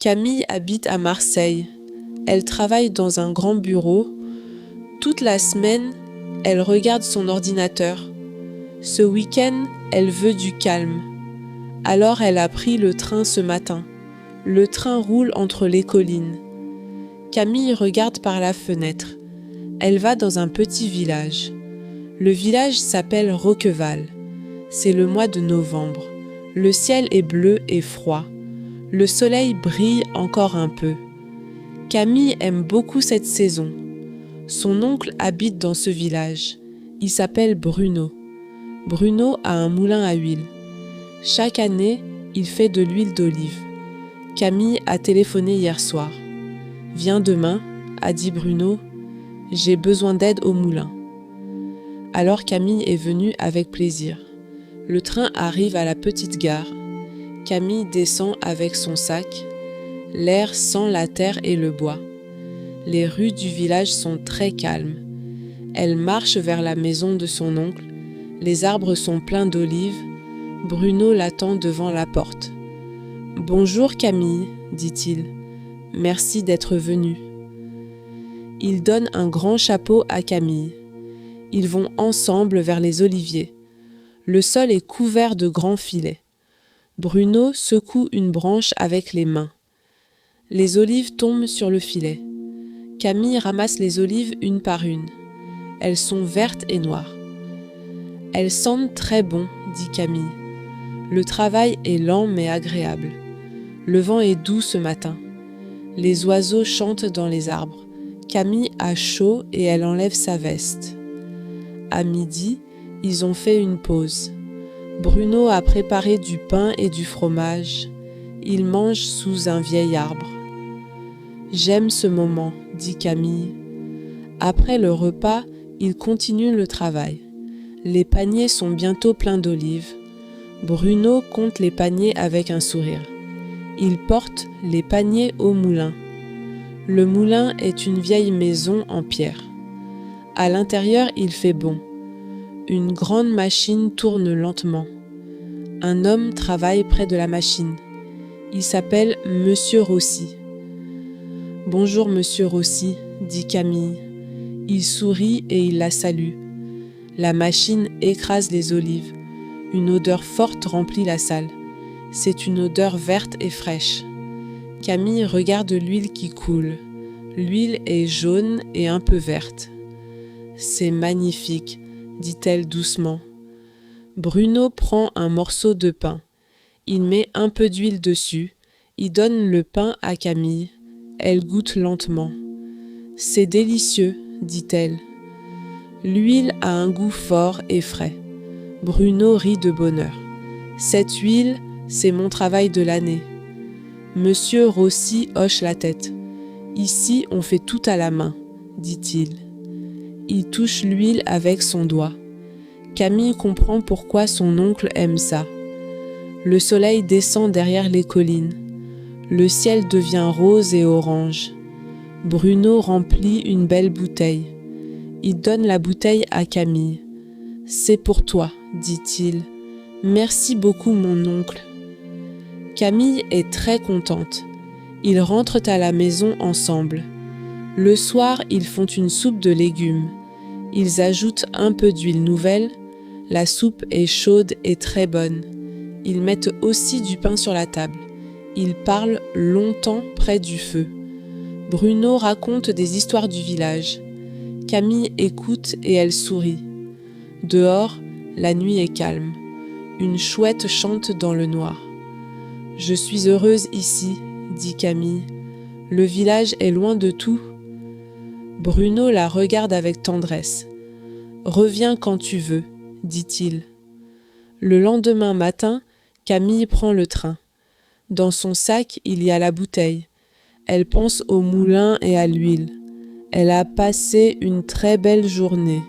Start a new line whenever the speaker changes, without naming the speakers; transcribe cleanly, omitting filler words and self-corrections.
Camille habite à Marseille. Elle travaille dans un grand bureau. Toute la semaine, elle regarde son ordinateur. Ce week-end, elle veut du calme. Alors elle a pris le train ce matin. Le train roule entre les collines. Camille regarde par la fenêtre. Elle va dans un petit village. Le village s'appelle Roqueval. C'est le mois de novembre. Le ciel est bleu et froid. Le soleil brille encore un peu. Camille aime beaucoup cette saison. Son oncle habite dans ce village. Il s'appelle Bruno. Bruno a un moulin à huile. Chaque année, il fait de l'huile d'olive. Camille a téléphoné hier soir. « Viens demain », a dit Bruno. « J'ai besoin d'aide au moulin. » Alors Camille est venue avec plaisir. Le train arrive à la petite gare. Camille descend avec son sac. L'air sent la terre et le bois. Les rues du village sont très calmes. Elle marche vers la maison de son oncle. Les arbres sont pleins d'olives. Bruno l'attend devant la porte. « Bonjour Camille, dit-il. Merci d'être venue. » Il donne un grand chapeau à Camille. Ils vont ensemble vers les oliviers. Le sol est couvert de grands filets. Bruno secoue une branche avec les mains. Les olives tombent sur le filet. Camille ramasse les olives une par une. Elles sont vertes et noires. « Elles sentent très bon, dit Camille. Le travail est lent mais agréable. Le vent est doux ce matin. Les oiseaux chantent dans les arbres. Camille a chaud et elle enlève sa veste. À midi, ils ont fait une pause. Bruno a préparé du pain et du fromage. Ils mangent sous un vieil arbre. « J'aime ce moment, dit Camille. » Après le repas, ils continuent le travail. Les paniers sont bientôt pleins d'olives. Bruno compte les paniers avec un sourire. Il porte les paniers au moulin. Le moulin est une vieille maison en pierre. À l'intérieur, il fait bon. Une grande machine tourne lentement. Un homme travaille près de la machine. Il s'appelle Monsieur Rossi. « Bonjour Monsieur Rossi, dit Camille. » Il sourit et il la salue. La machine écrase les olives. Une odeur forte remplit la salle. C'est une odeur verte et fraîche. Camille regarde l'huile qui coule. L'huile est jaune et un peu verte. « C'est magnifique, » dit-elle doucement. Bruno prend un morceau de pain. Il met un peu d'huile dessus. Il donne le pain à Camille. Elle goûte lentement. « C'est délicieux, » dit-elle. L'huile a un goût fort et frais. Bruno rit de bonheur. « Cette huile, c'est mon travail de l'année. » Monsieur Rossi hoche la tête. « Ici, on fait tout à la main, » dit-il. Il touche l'huile avec son doigt. Camille comprend pourquoi son oncle aime ça. Le soleil descend derrière les collines. Le ciel devient rose et orange. Bruno remplit une belle bouteille. Il donne la bouteille à Camille. « C'est pour toi, » dit-il. « Merci beaucoup, mon oncle. » Camille est très contente. Ils rentrent à la maison ensemble. Le soir, ils font une soupe de légumes. Ils ajoutent un peu d'huile nouvelle. La soupe est chaude et très bonne. Ils mettent aussi du pain sur la table. Ils parlent longtemps près du feu. Bruno raconte des histoires du village. Camille écoute et elle sourit. Dehors, la nuit est calme. Une chouette chante dans le noir. « Je suis heureuse ici, » dit Camille. « Le village est loin de tout. » Bruno la regarde avec tendresse. « Reviens quand tu veux, » dit-il. Le lendemain matin, Camille prend le train. Dans son sac, il y a la bouteille. Elle pense au moulin et à l'huile. Elle a passé une très belle journée.